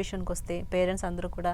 విషయానికొస్తే పేరెంట్స్ అందరూ కూడా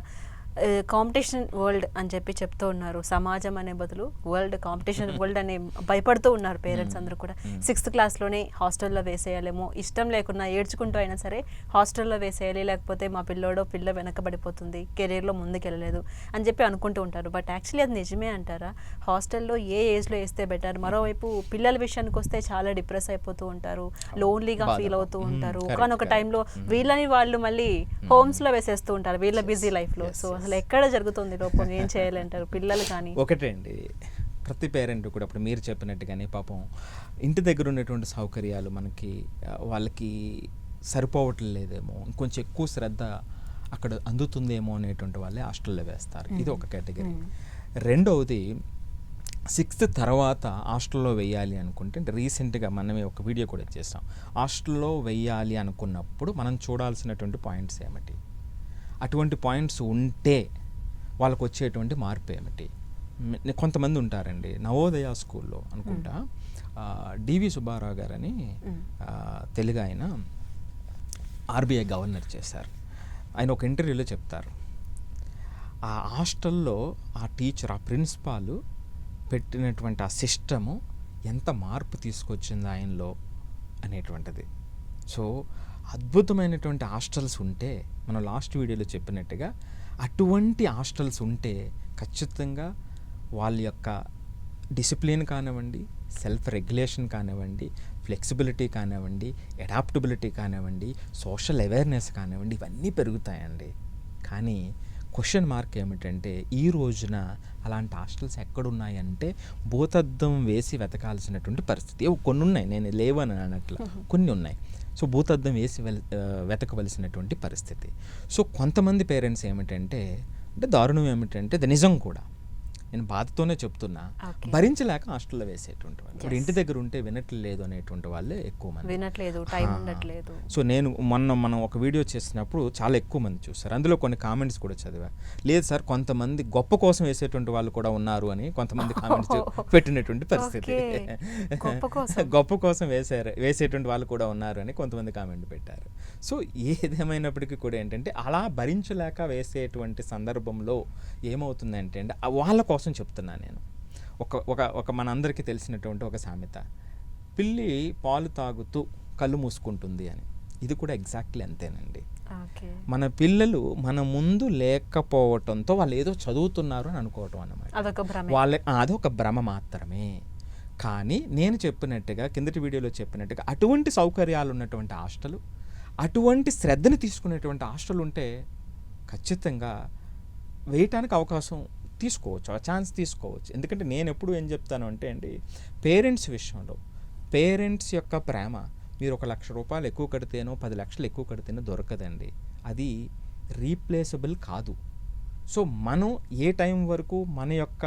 కాంపిటీషన్ వరల్డ్ అని చెప్పి చెప్తూ ఉన్నారు. సమాజం అనే బదులు వరల్డ్ కాంపిటీషన్ వరల్డ్ అని భయపడుతూ ఉన్నారు పేరెంట్స్ అందరూ కూడా. 6th క్లాస్లోనే హాస్టల్లో వేసేయాలేమో, ఇష్టం లేకున్నా ఏడ్చుకుంటూ అయినా సరే హాస్టల్లో వేసేయాలి, లేకపోతే మా పిల్ల వెనకబడిపోతుంది, కెరీర్లో ముందుకెళ్ళలేదు అని చెప్పి అనుకుంటూ ఉంటారు. బట్ యాక్చువల్లీ అది నిజమే అంటారా? హాస్టల్లో ఏ ఏజ్లో వేస్తే బెటర్? మరోవైపు పిల్లల విషయానికి వస్తే చాలా డిప్రెస్ అయిపోతూ ఉంటారు, లోన్లీగా ఫీల్ అవుతూ ఉంటారు. ఒకనొక టైంలో వీళ్ళని వాళ్ళు మళ్ళీ హోమ్స్లో వేసేస్తూ ఉంటారు వీళ్ళ బిజీ లైఫ్లో. సో అసలు ఎక్కడ జరుగుతుంది లోపం? ఏం చేయాలంటారు పిల్లలు? కానీ ఒకటే అండి, ప్రతి పేరెంట్ కూడా ఇప్పుడు మీరు చెప్పినట్టుగానే పాపం ఇంటి దగ్గర ఉన్నటువంటి సౌకర్యాలు మనకి వాళ్ళకి సరిపోవట్లేదేమో, ఇంకొంచెం ఎక్కువ శ్రద్ధ అక్కడ అందుతుందేమో అనేటువంటి వాళ్ళే హాస్టల్లో వేస్తారు. ఇది ఒక కేటగిరీ. రెండవది 6th తర్వాత హాస్టల్లో వెయ్యాలి అనుకుంటే, రీసెంట్గా మనమే ఒక వీడియో కూడా చేస్తాం. హాస్టల్లో వెయ్యాలి అనుకున్నప్పుడు మనం చూడాల్సినటువంటి పాయింట్స్ ఏమిటి, అటువంటి పాయింట్స్ ఉంటే వాళ్ళకు వచ్చేటువంటి మార్పు ఏమిటి? కొంతమంది ఉంటారండి నవోదయ స్కూల్లో అనుకుంటా, డివి సుబ్బారావు గారని తెలుగు ఆయన ఆర్బీఐ గవర్నర్ చేశారు. ఆయన ఒక ఇంటర్వ్యూలో చెప్తారు, ఆ హాస్టల్లో ఆ టీచర్, ఆ ప్రిన్సిపాల్ పెట్టినటువంటి ఆ సిస్టము ఎంత మార్పు తీసుకొచ్చింది ఆయనలో అనేటువంటిది. సో అద్భుతమైనటువంటి హాస్టల్స్ ఉంటే, మనం లాస్ట్ వీడియోలో చెప్పినట్టుగా అటువంటి హాస్టల్స్ ఉంటే ఖచ్చితంగా వాళ్ళ యొక్క డిసిప్లిన్ కానివ్వండి, సెల్ఫ్ రెగ్యులేషన్ కానివ్వండి, ఫ్లెక్సిబిలిటీ కానివ్వండి, అడాప్టబిలిటీ కానివ్వండి, సోషల్ అవేర్నెస్ కానివ్వండి, ఇవన్నీ పెరుగుతాయండి. కానీ క్వశ్చన్ మార్క్ ఏమిటంటే, ఈ రోజున అలాంటి హాస్టల్స్ ఎక్కడున్నాయంటే భూతద్దం వేసి వెతకాల్సినటువంటి పరిస్థితి. కొన్ని ఉన్నాయి, నేను లేవని అన్నట్లు, కొన్ని ఉన్నాయి. సో భూతద్దం వేసి వెతకవలసినటువంటి పరిస్థితి. సో కొంతమంది పేరెంట్స్ ఏమిటంటే, దారుణం ఏమిటంటే, అది నిజం కూడా, నేను బాధతోనే చెప్తున్నా, భరించలేక హాస్టల్లో వేసేటువంటి వాళ్ళు. ఇప్పుడు ఇంటి దగ్గర ఉంటే వినట్లేదు అనేటువంటి వాళ్ళే ఎక్కువ మంది, వినట్లేదు, టైం ఉండట్లేదు. సో నేను మనం ఒక వీడియో చేసినప్పుడు చాలా ఎక్కువ మంది చూస్తారు. అందులో కొన్ని కామెంట్స్ కూడా చదివా. లేదు సార్, కొంతమంది గొప్ప కోసం వేసేటువంటి వాళ్ళు కూడా ఉన్నారు అని కొంతమంది కామెంట్స్ పెట్టినటువంటి పరిస్థితి. గొప్ప కోసం వేసేటువంటి వాళ్ళు కూడా ఉన్నారు అని కొంతమంది కామెంట్ పెట్టారు. సో ఏదేమైనప్పటికీ కూడా ఏంటంటే, అలా భరించలేక వేసేటువంటి సందర్భంలో ఏమవుతుందంటే అండి, వాళ్ళ కోసం చెప్తున్నాను నేను. ఒక మనందరికీ తెలిసినటువంటి ఒక సామెత, పిల్లి పాలు తాగుతూ కళ్ళు మూసుకుంటుంది అని. ఇది కూడా ఎగ్జాక్ట్లీ అంతేనండి. మన పిల్లలు మన ముందు లేకపోవటంతో వాళ్ళు ఏదో చదువుతున్నారు అని అనుకోవటం అన్నమాట. అదొక భ్రమ మాత్రమే. కానీ నేను చెప్పినట్టుగా, కిందటి వీడియోలో చెప్పినట్టుగా, అటువంటి సౌకర్యాలు ఉన్నటువంటి హాస్టల్, అటువంటి శ్రద్ధని తీసుకునేటువంటి హాస్టల్ ఉంటే ఖచ్చితంగా వేయటానికి అవకాశం తీసుకోవచ్చు, ఆ ఛాన్స్ తీసుకోవచ్చు. ఎందుకంటే నేను ఎప్పుడు ఏం చెప్తాను అంటే అండి, పేరెంట్స్ విషయంలో పేరెంట్స్ యొక్క ప్రేమ మీరు 1 లక్ష రూపాయలు ఎక్కువ కడితేనో 10 లక్షలు ఎక్కువ కడితేనో దొరకదండి. అది రీప్లేసబుల్ కాదు. సో మనం ఏ టైం వరకు మన యొక్క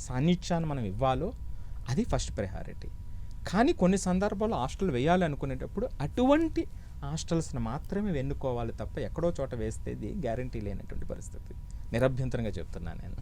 సాన్నిధ్యాన్ని మనం ఇవ్వాలో అది ఫస్ట్ ప్రయారిటీ. కానీ కొన్ని సందర్భాల్లో హాస్టల్ వేయాలి అనుకునేటప్పుడు అటువంటి హాస్టల్స్ని మాత్రమే ఎన్నుకోవాలి తప్ప ఎక్కడో చోట వేస్తే ఇది గ్యారంటీ లేనటువంటి పరిస్థితి. నిరభ్యంతరంగా చెప్తున్నాను నేను.